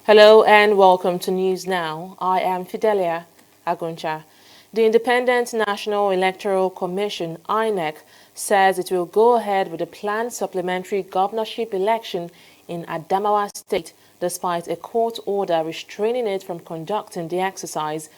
Hello and welcome to News Now. I am Fidelia Aguncha. The Independent National Electoral Commission, INEC, says it will go ahead with the planned supplementary governorship election in Adamawa State, despite a court order restraining it from conducting the exercise.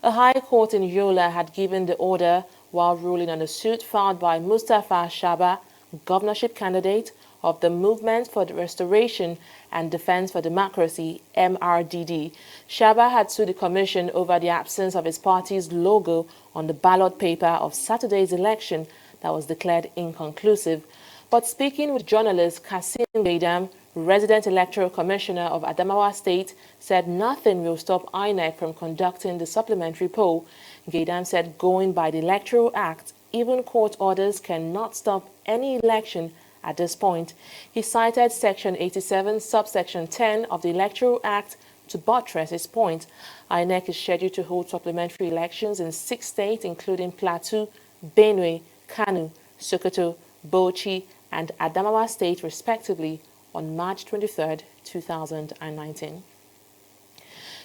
A high court in Yola had given the order while ruling on a suit filed by Mustafa Shaba, governorship candidate of the Movement for the Restoration and Defense for Democracy, MRDD. Shaba had sued the commission over the absence of his party's logo on the ballot paper of Saturday's election that was declared inconclusive. But speaking with journalist Kasim Gaidam, resident electoral commissioner of Adamawa State, said nothing will stop INEC from conducting the supplementary poll. Gaidam said going by the Electoral Act, even court orders cannot stop any election at this point. He cited Section 87, subsection 10 of the Electoral Act to buttress his point. INEC is scheduled to hold supplementary elections in 6 states, including Plateau, Benue, Kano, Sokoto, Bauchi, and Adamawa State, respectively, on March 23, 2019.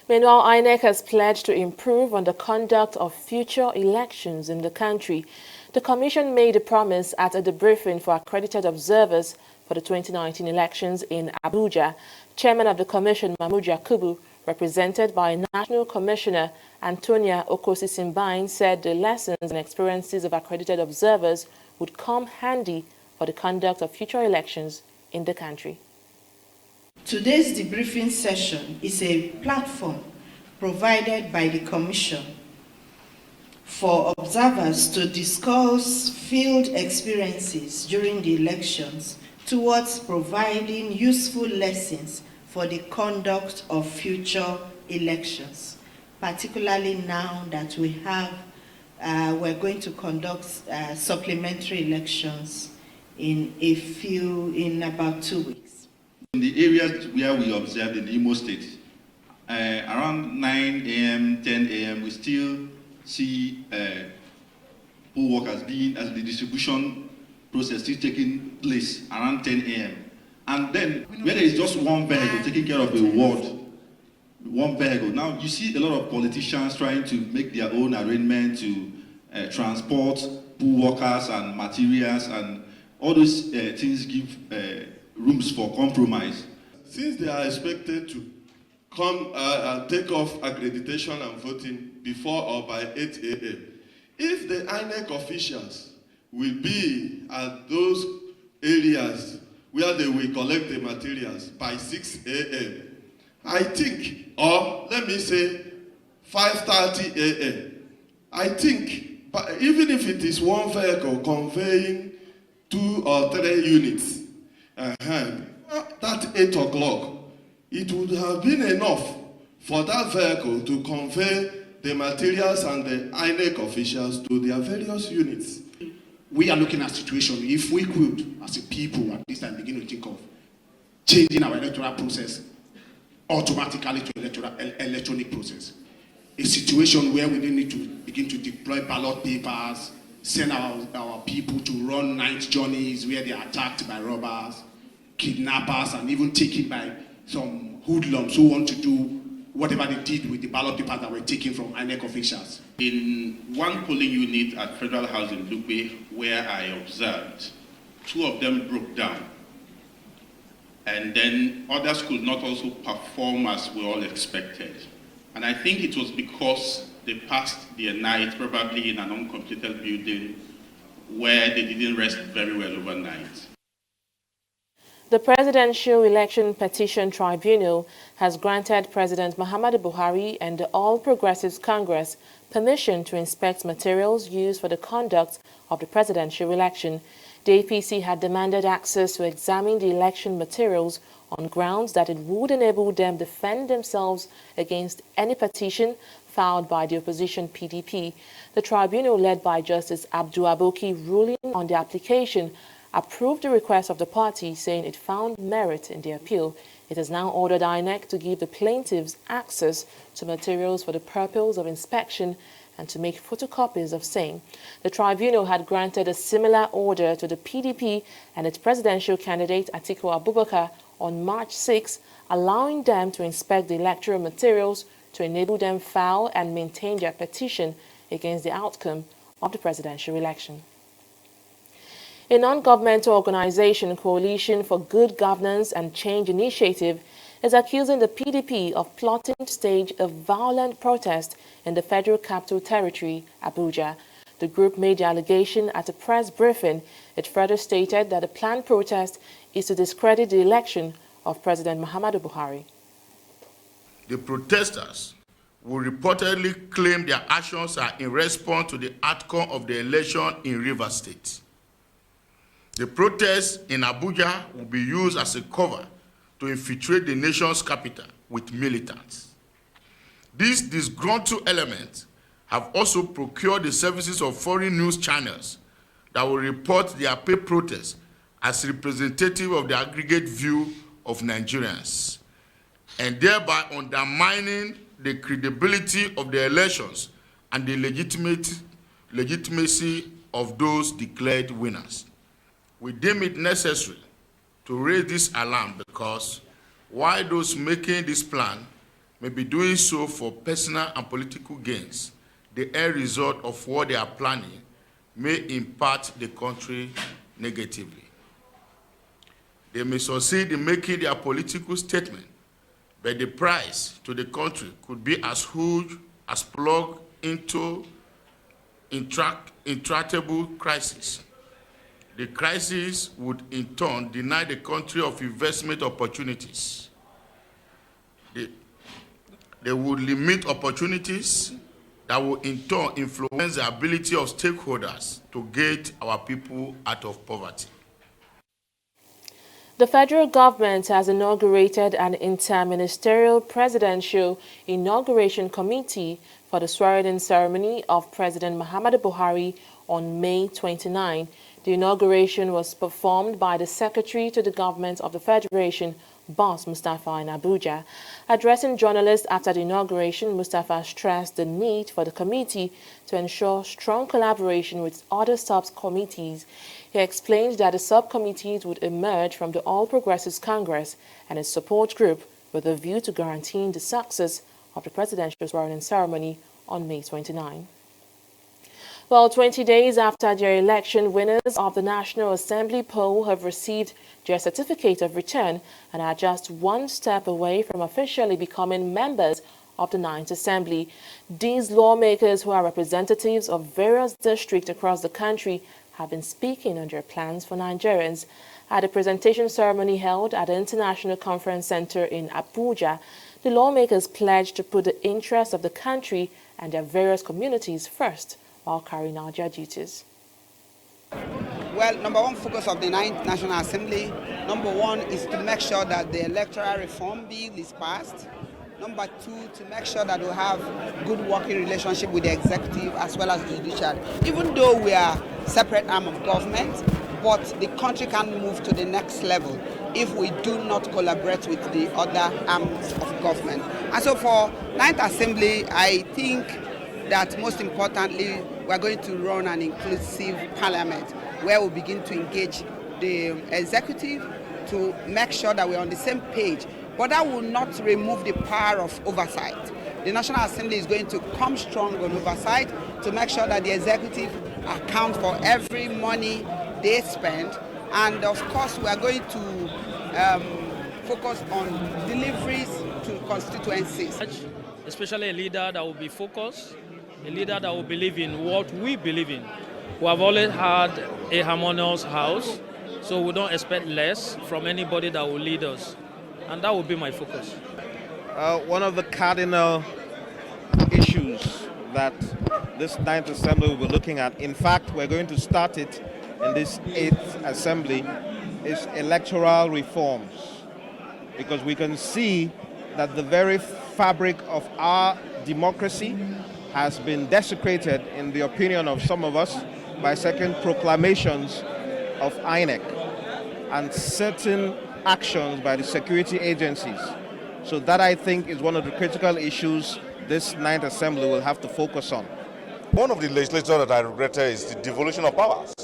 Meanwhile, INEC has pledged to improve on the conduct of future elections in the country. The Commission made a promise at a debriefing for accredited observers for the 2019 elections in Abuja. Chairman of the Commission, Mahmoud Yakubu, represented by National Commissioner Antonia Okosi-Simbine, said the lessons and experiences of accredited observers would come handy for the conduct of future elections in the country. Today's debriefing session is a platform provided by the Commission for observers to discuss field experiences during the elections towards providing useful lessons for the conduct of future elections, particularly now that we're going to conduct supplementary elections in about 2 weeks. In the areas where we observed in Imo State, around 9 a.m., 10 a.m., we still see poll workers being, as the distribution process still taking place around 10 a.m. And then, where there is just one vehicle taking care of a ward, one vehicle. Now, you see a lot of politicians trying to make their own arrangement to transport poll workers and materials, and all those things give rooms for compromise. Since they are expected to come and take off accreditation and voting before or by 8 a.m., if the INEC officials will be at those areas where they will collect the materials by 6 a.m., I think, or let me say 5:30 a.m., I think, but even if it is one vehicle conveying 2 or 3 units, that 8 o'clock, it would have been enough for that vehicle to convey the materials and the INEC officials to their various units. We are looking at a situation, if we could, as a people, at this time begin to think of changing our electoral process automatically to electronic process. A situation where we don't need to begin to deploy ballot papers, send our people to run night journeys where they are attacked by robbers, kidnappers, and even taken by some hoodlums who want to do whatever they did with the ballot papers that were taken from INEC officials. In one polling unit at Federal House in Lugbe, where I observed, 2 of them broke down. And then others could not also perform as we all expected. And I think it was because they passed their night probably in an uncompleted building where they didn't rest very well overnight. The Presidential Election Petition Tribunal has granted President Muhammadu Buhari and the All Progressives Congress permission to inspect materials used for the conduct of the presidential election. The APC had demanded access to examine the election materials on grounds that it would enable them defend themselves against any petition filed by the opposition PDP. The tribunal, led by Justice Abdul Aboki, ruling on the application, approved the request of the party, saying it found merit in the appeal. It has now ordered INEC to give the plaintiffs access to materials for the purpose of inspection and to make photocopies of same. The tribunal had granted a similar order to the PDP and its presidential candidate Atiku Abubakar on March 6, allowing them to inspect the electoral materials to enable them file and maintain their petition against the outcome of the presidential election. A non-governmental organization, Coalition for Good Governance and Change Initiative, is accusing the PDP of plotting to stage a violent protest in the Federal Capital Territory, Abuja. The group made the allegation at a press briefing. It further stated that the planned protest is to discredit the election of President Muhammadu Buhari. The protesters will reportedly claim their actions are in response to the outcome of the election in Rivers State. The protests in Abuja will be used as a cover to infiltrate the nation's capital with militants. These disgruntled elements have also procured the services of foreign news channels that will report their paid protests as representative of the aggregate view of Nigerians, and thereby undermining the credibility of the elections and the legitimacy of those declared winners. We deem it necessary to raise this alarm because while those making this plan may be doing so for personal and political gains, the end result of what they are planning may impact the country negatively. They may succeed in making their political statement, but the price to the country could be as huge as plug into intractable crisis. The crisis would in turn deny the country of investment opportunities. They would limit opportunities that will in turn influence the ability of stakeholders to get our people out of poverty. The federal government has inaugurated an inter-ministerial presidential inauguration committee for the swearing-in ceremony of President Muhammadu Buhari on May 29. The inauguration was performed by the Secretary to the Government of the Federation, Boss Mustafa, in Abuja. Addressing journalists after the inauguration, Mustafa stressed the need for the committee to ensure strong collaboration with other subcommittees. He explained that the subcommittees would emerge from the All Progressives Congress and its support group with a view to guaranteeing the success of the presidential swearing-in ceremony on May 29. Well, 20 days after their election, winners of the National Assembly poll have received their certificate of return and are just one step away from officially becoming members of the 9th Assembly. These lawmakers, who are representatives of various districts across the country, have been speaking on their plans for Nigerians. At a presentation ceremony held at the International Conference Center in Abuja, the lawmakers pledged to put the interests of the country and their various communities first while carrying out their duties. Well, number one focus of the 9th National Assembly, number one is to make sure that the electoral reform bill is passed. Number two, to make sure that we have good working relationship with the executive as well as the judiciary. Even though we are separate arm of government, but the country can move to the next level if we do not collaborate with the other arms of government. And so for 9th Assembly, I think that most importantly, we are going to run an inclusive parliament where we begin to engage the executive to make sure that we're on the same page. But that will not remove the power of oversight. The National Assembly is going to come strong on oversight to make sure that the executive account for every money they spend. And of course, we are going to focus on deliveries to constituencies. Especially a leader that will be focused, a leader that will believe in what we believe in. We have always had a harmonious house, so we don't expect less from anybody that will lead us. And that will be my focus. One of the cardinal issues that this 9th Assembly will be looking at, in fact, we're going to start it in this 8th Assembly, is electoral reforms. Because we can see that the very fabric of our democracy has been desecrated, in the opinion of some of us, by certain proclamations of INEC and certain actions by the security agencies. So that, I think, is one of the critical issues this 9th Assembly will have to focus on. One of the legislators that I regretted is the devolution of powers.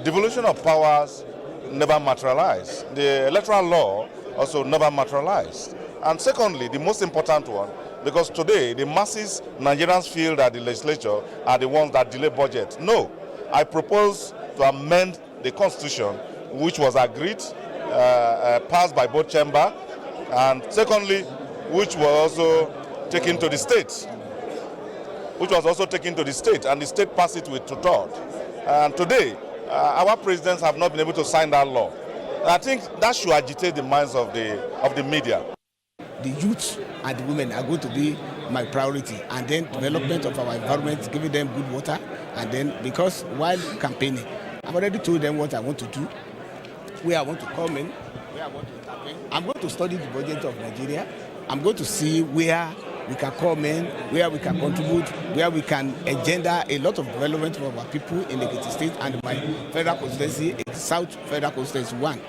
Devolution of powers never materialized. The electoral law also never materialized. And secondly, the most important one, because today the masses Nigerians feel that the legislature are the ones that delay budget. No, I propose to amend the constitution, which was agreed, passed by both chamber, and secondly, which was also taken to the state. And the state passed it with two-thirds. And today, our presidents have not been able to sign that law. And I think that should agitate the minds of the media. The youth and the women are going to be my priority, and then development of our environment, giving them good water, and then because while campaigning, I've already told them what I want to do, where I want to come in, where I want to intervene. I'm going to study the budget of Nigeria. I'm going to see where we can come in, where we can contribute, where we can engender a lot of development for our people in the Ekiti State and my federal constituency, South Federal Constituency 1.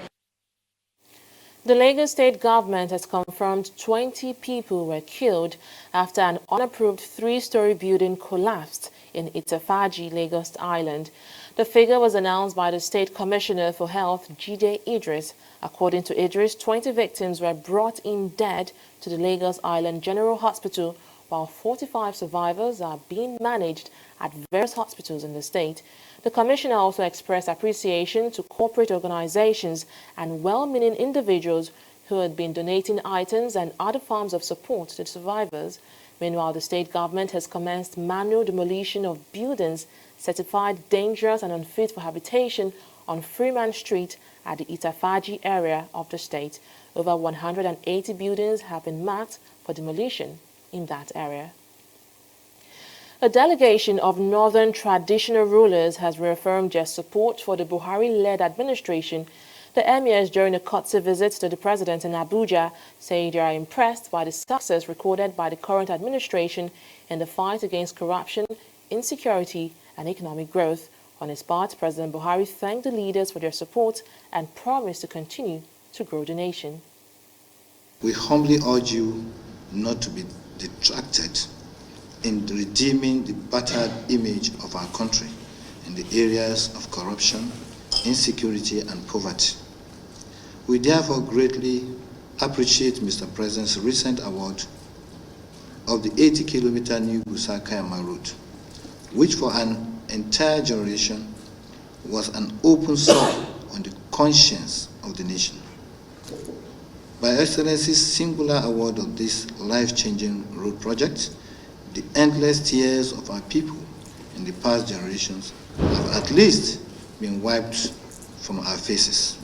The Lagos state government has confirmed 20 people were killed after an unapproved 3-story building collapsed in Itafaji, Lagos Island. The figure was announced by the State Commissioner for Health, Jide Idris. According to Idris, 20 victims were brought in dead to the Lagos Island General Hospital, while 45 survivors are being managed at various hospitals in the state. The Commissioner also expressed appreciation to corporate organizations and well-meaning individuals who had been donating items and other forms of support to the survivors. Meanwhile, the state government has commenced manual demolition of buildings certified dangerous and unfit for habitation on Freeman Street at the Itafaji area of the state. Over 180 buildings have been marked for demolition in that area. A delegation of northern traditional rulers has reaffirmed their support for the Buhari-led administration. The emirs, during a courtesy visit to the president in Abuja, say they are impressed by the success recorded by the current administration in the fight against corruption, insecurity, and economic growth. On his part, President Buhari thanked the leaders for their support and promised to continue to grow the nation. We humbly urge you not to be detracted in redeeming the battered image of our country in the areas of corruption, insecurity, and poverty. We therefore greatly appreciate Mr. President's recent award of the 80-kilometer New Busa-Kayama route, which for an entire generation was an open sore on the conscience of the nation. By Excellency's singular award of this life-changing road project, the endless tears of our people in the past generations have at least been wiped from our faces.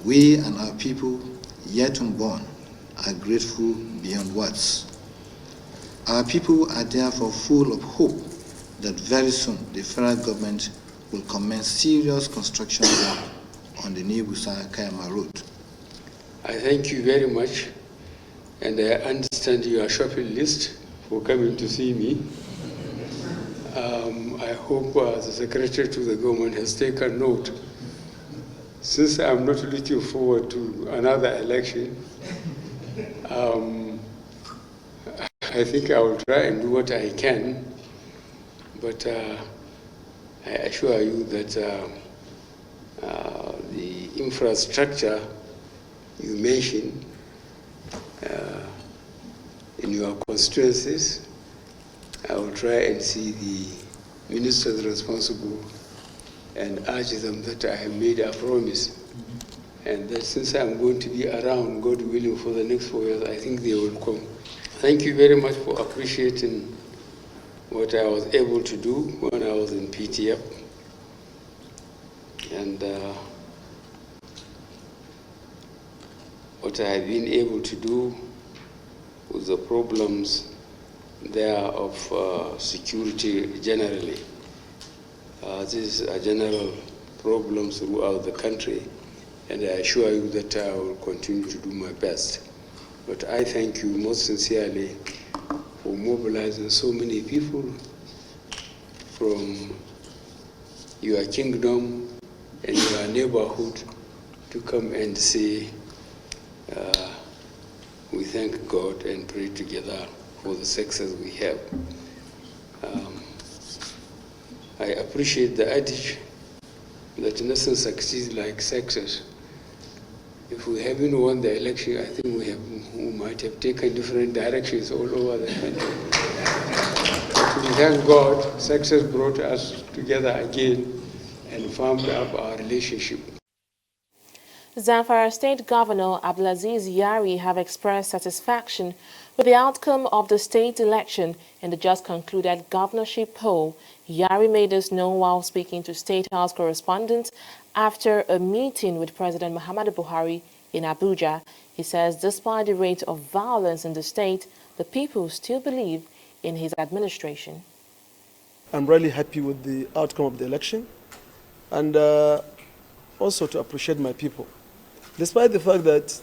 We and our people yet unborn are grateful beyond words. Our people are therefore full of hope that very soon the federal government will commence serious construction work on the new Busa-Kayama road. I thank you very much, and I understand your shopping list for coming to see me. I hope the Secretary to the government has taken note. Since I'm not looking forward to another election, I think I will try and do what I can, but I assure you that the infrastructure you mentioned in your constituencies, I will try and see the ministers responsible and urge them that I have made a promise, and that since I'm going to be around, God willing, for the next 4 years, I think they will come. Thank you very much for appreciating what I was able to do when I was in PTF. And what I have been able to do with the problems there of security generally. These are general problems throughout the country, and I assure you that I will continue to do my best. But I thank you most sincerely for mobilizing so many people from your kingdom and your neighborhood to come and say, we thank God and pray together for the success we have. I appreciate the adage that nothing succeeds like success. If we haven't won the election, I think we might have taken different directions all over the country. But we thank God, success brought us together again and firmed up our relationship. Zamfara State Governor Abdulaziz Yari have expressed satisfaction with the outcome of the state election in the just concluded governorship poll. Yari made this known while speaking to State House correspondents after a meeting with President Muhammadu Buhari in Abuja. He says despite the rate of violence in the state, the people still believe in his administration. I'm really happy with the outcome of the election and also to appreciate my people. Despite the fact that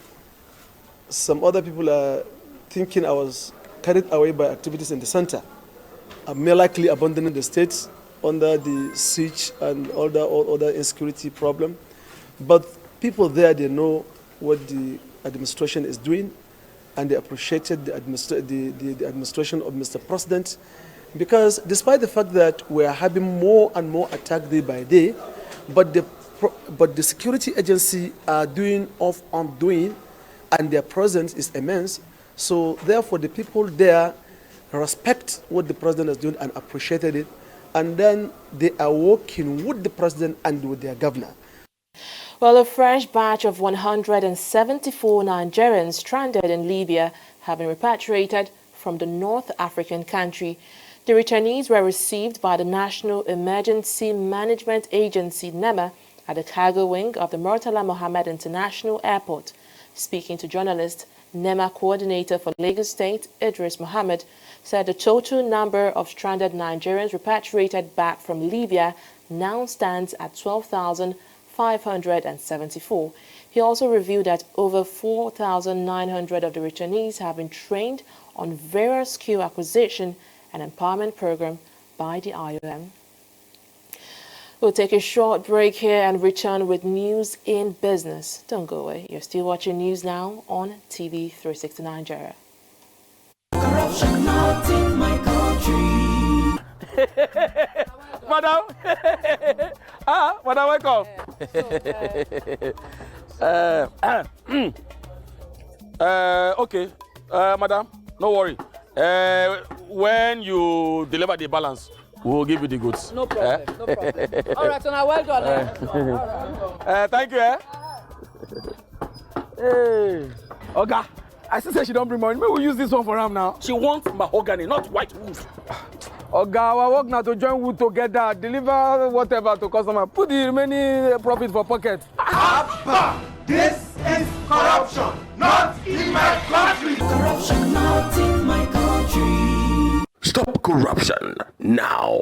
some other people are thinking I was carried away by activities in the center, I'm more likely abandoning the states under the siege and all other insecurity problem. But people there, they know what the administration is doing, and they appreciated the administration of Mr. President, because despite the fact that we are having more and more attacks day by day, but the security agency are doing and their presence is immense. So therefore, the people there respect what the president is doing and appreciated it, and then they are working with the president and with their governor. Well, a fresh batch of 174 Nigerians stranded in Libya have been repatriated from the North African country. The returnees were received by the National Emergency Management Agency, NEMA, at the cargo wing of the Murtala Mohammed International Airport. Speaking to journalists, NEMA coordinator for Lagos State, Idris Mohammed, said the total number of stranded Nigerians repatriated back from Libya now stands at 12,574. He also revealed that over 4,900 of the returnees have been trained on various skill acquisition and empowerment program by the IOM. We'll take a short break here and return with news in business. Don't go away. You're still watching News Now on TV360 Nigeria. Corruption not in my country. Madam. Madam, welcome. Okay. Madam, no worry. When you deliver the balance, we'll give you the goods. No problem, no problem. All right, so now well done. Thank you. Hey. Oga, I still say she don't bring money. Maybe we'll use this one for her now. She wants mahogany, not white wood. Oga, our work now to join wood together, deliver whatever to customer. Put the remaining profit for pocket. Abba, this is corruption, not in my country. Corruption not in my country. Stop corruption now.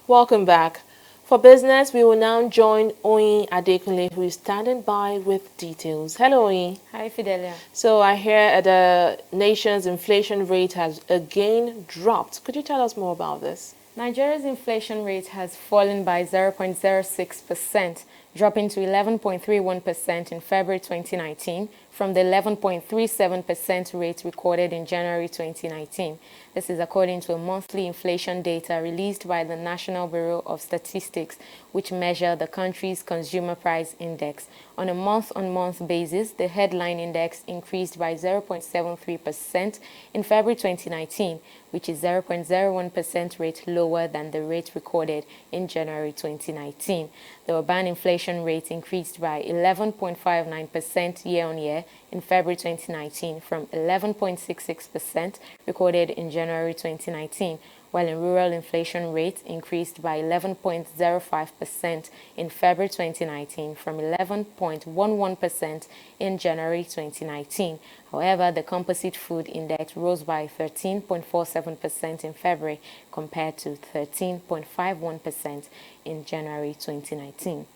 Welcome back. For business, we will now join Oyin Adekunle, who is standing by with details. Hello, Oyin. Hi, Fidelia. So I hear the nation's inflation rate has again dropped. Could you tell us more about this? Nigeria's inflation rate has fallen by 0.06%, dropping to 11.31% in February 2019 from the 11.37% rate recorded in January 2019. This is according to a monthly inflation data released by the National Bureau of Statistics, which measure the country's consumer price index. On a month-on-month basis, the headline index increased by 0.73% in February 2019, which is 0.01% rate lower than the rate recorded in January 2019. The urban inflation rate increased by 11.59% year-on-year in February 2019 from 11.66% recorded in January 2019, while in rural inflation rate increased by 11.05% in February 2019 from 11.11% in January 2019. However, the composite food index rose by 13.47% in February compared to 13.51% in January 2019.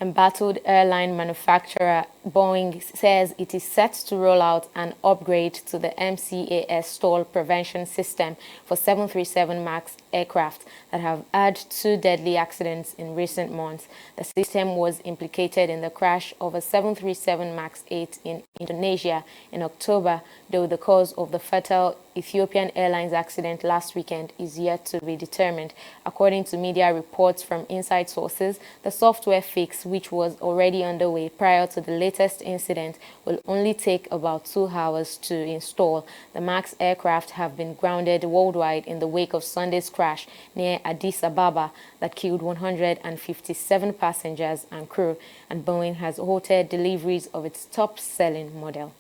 Embattled airline manufacturer Boeing says it is set to roll out an upgrade to the MCAS stall prevention system for 737 MAX aircraft that have had 2 deadly accidents in recent months. The system was implicated in the crash of a 737 MAX 8 in Indonesia in October, though the cause of the fatal Ethiopian Airlines accident last weekend is yet to be determined. According to media reports from inside sources, the software fix, which was already underway prior to the latest incident, will only take about 2 hours to install. The MAX aircraft have been grounded worldwide in the wake of Sunday's crash near Addis Ababa that killed 157 passengers and crew, and Boeing has halted deliveries of its top-selling model.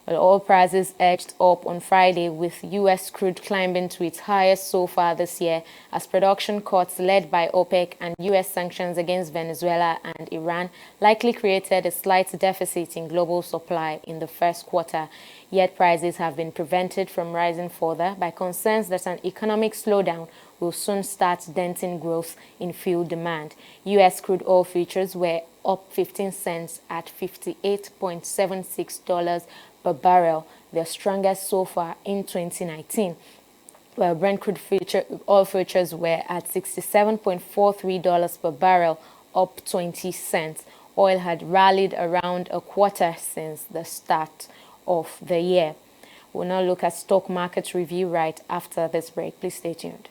Well, oil prices edged up on Friday, with U.S. crude climbing to its highest so far this year as production cuts led by OPEC and U.S. sanctions against Venezuela and Iran likely created a slight deficit in global supply in the first quarter. Yet prices have been prevented from rising further by concerns that an economic slowdown will soon start denting growth in fuel demand. U.S. crude oil futures were up 15 cents at $58.76 per barrel, their strongest so far in 2019. While Brent crude oil futures were at $67.43 per barrel, up 20 cents. Oil had rallied around a quarter since the start of the year. We'll now look at stock market review right after this break. Please stay tuned.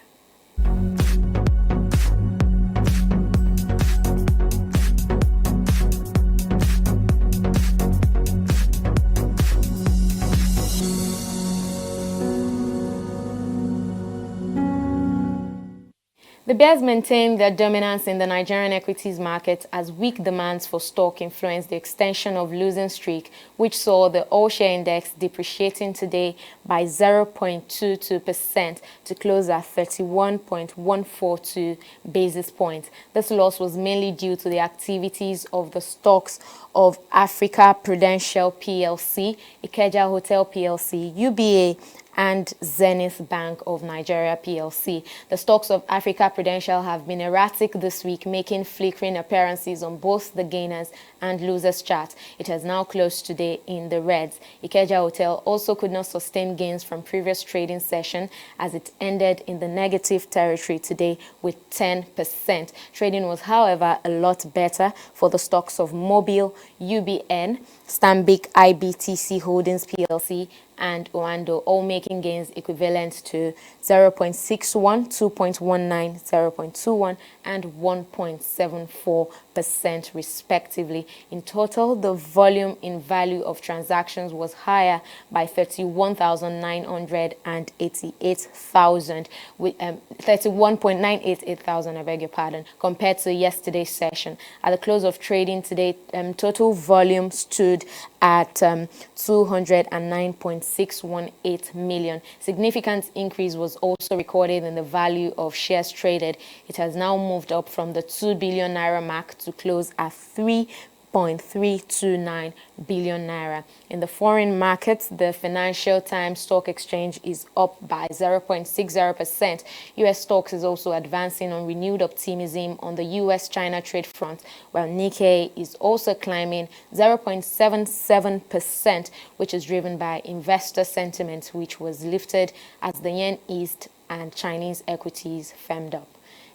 The bears maintained their dominance in the Nigerian equities market as weak demands for stock influenced the extension of losing streak, which saw the all-share index depreciating today by 0.22% to close at 31.142 basis points. This loss was mainly due to the activities of the stocks of Africa Prudential PLC, Ikeja Hotel PLC, UBA, and Zenith Bank of Nigeria PLC. The stocks of Africa Prudential have been erratic this week, making flickering appearances on both the gainers and losers chart. It has now closed today in the reds. Ikeja Hotel also could not sustain gains from previous trading session as it ended in the negative territory today with 10%. Trading was, however, a lot better for the stocks of Mobile, UBN, Stanbic IBTC Holdings PLC, and Oando, all making gains equivalent to 0.61, 2.19, 0.21, and 1.74% respectively. In total, the volume in value of transactions was higher by 31,988,000, with 31.988 thousand, I beg your pardon, compared to yesterday's session. At the close of trading today, total volume stood at 209.618 million. Significant increase was also recorded in the value of shares traded. It has now moved up from the 2 billion naira mark to close at 3.329 billion naira. In the foreign markets, the Financial Times Stock Exchange is up by 0.60%. U.S. stocks is also advancing on renewed optimism on the U.S.-China trade front, while Nikkei is also climbing 0.77%, which is driven by investor sentiment, which was lifted as the yen eased and Chinese equities firmed up.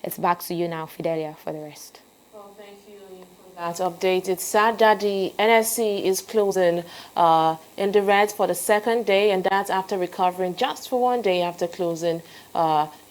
It's back to you now, Fidelia, for the rest. Well, thank you for that update. It's sad that the NSE is closing in the red for the second day, and that's after recovering just for one day after closing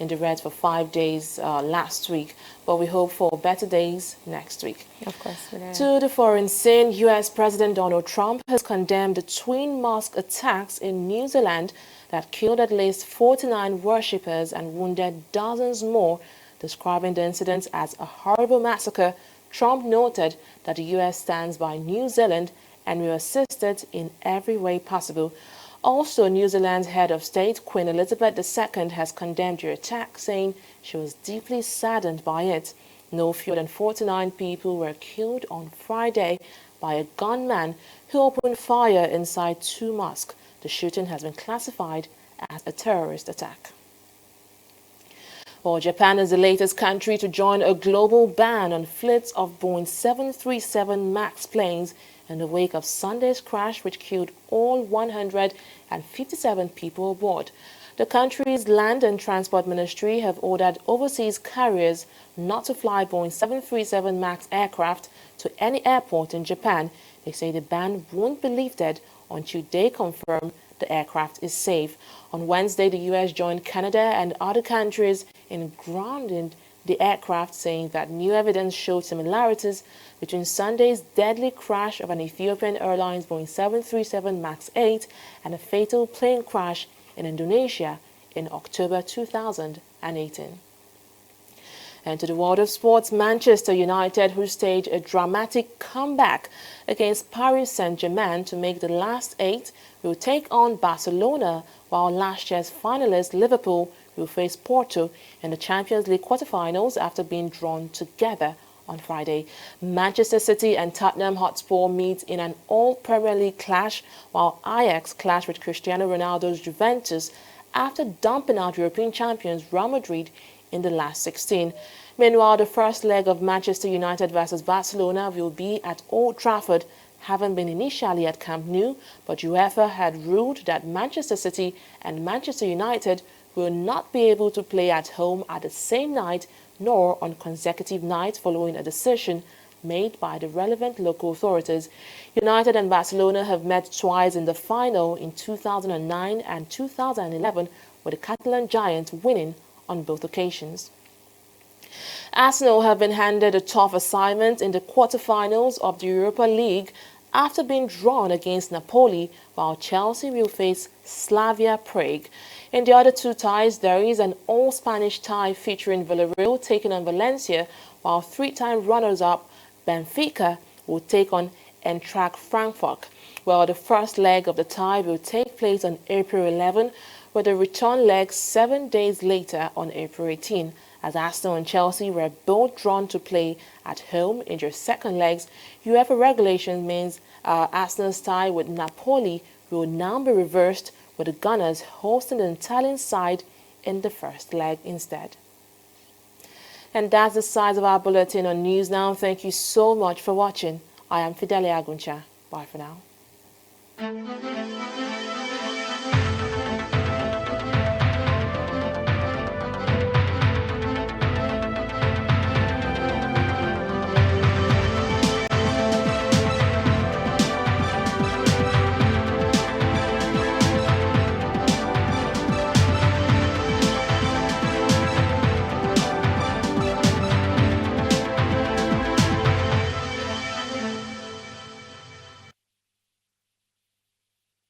in the red for 5 days last week. But we hope for better days next week. Of course. To the foreign scene, U.S. President Donald Trump has condemned the twin mosque attacks in New Zealand that killed at least 49 worshippers and wounded dozens more. Describing the incidents as a horrible massacre, Trump noted that the U.S. stands by New Zealand and will assist it in every way possible. Also, New Zealand's head of state, Queen Elizabeth II, has condemned the attack, saying she was deeply saddened by it. No fewer than 49 people were killed on Friday by a gunman who opened fire inside 2 mosques. The shooting has been classified as a terrorist attack. Well, Japan is the latest country to join a global ban on fleets of Boeing 737 MAX planes in the wake of Sunday's crash, which killed all 157 people aboard. The country's Land and Transport Ministry have ordered overseas carriers not to fly Boeing 737 MAX aircraft to any airport in Japan. They say the ban won't be lifted until they confirm the aircraft is safe. On Wednesday, the U.S. joined Canada and other countries in grounding the aircraft, saying that new evidence showed similarities between Sunday's deadly crash of an Ethiopian Airlines Boeing 737 MAX 8 and a fatal plane crash in Indonesia in October 2018. And to the world of sports, Manchester United, who staged a dramatic comeback against Paris Saint-Germain to make the last 8, will take on Barcelona, while last year's finalists Liverpool will face Porto in the Champions League quarterfinals after being drawn together on Friday. Manchester City and Tottenham Hotspur meet in an all-Premier League clash, while Ajax clash with Cristiano Ronaldo's Juventus after dumping out European champions Real Madrid in the last 16. Meanwhile, the first leg of Manchester United versus Barcelona will be at Old Trafford, having been initially at Camp Nou, but UEFA had ruled that Manchester City and Manchester United will not be able to play at home at the same night nor on consecutive nights following a decision made by the relevant local authorities. United and Barcelona have met twice in the final in 2009 and 2011, with the Catalan Giants winning on both occasions. Arsenal have been handed a tough assignment in the quarterfinals of the Europa League after being drawn against Napoli, while Chelsea will face Slavia Prague. In the other two ties, there is an all-Spanish tie featuring Villarreal taking on Valencia, while three-time runners-up Benfica will take on Eintracht Frankfurt. Well, the first leg of the tie will take place on April 11, with the return leg 7 days later on April 18. As Arsenal and Chelsea were both drawn to play at home in their second legs, UEFA regulation means Arsenal's tie with Napoli will now be reversed, with the Gunners hosting the Italian side in the first leg instead. And that's the size of our bulletin on News Now. Thank you so much for watching. I am Fidelia Aguncha. Bye for now.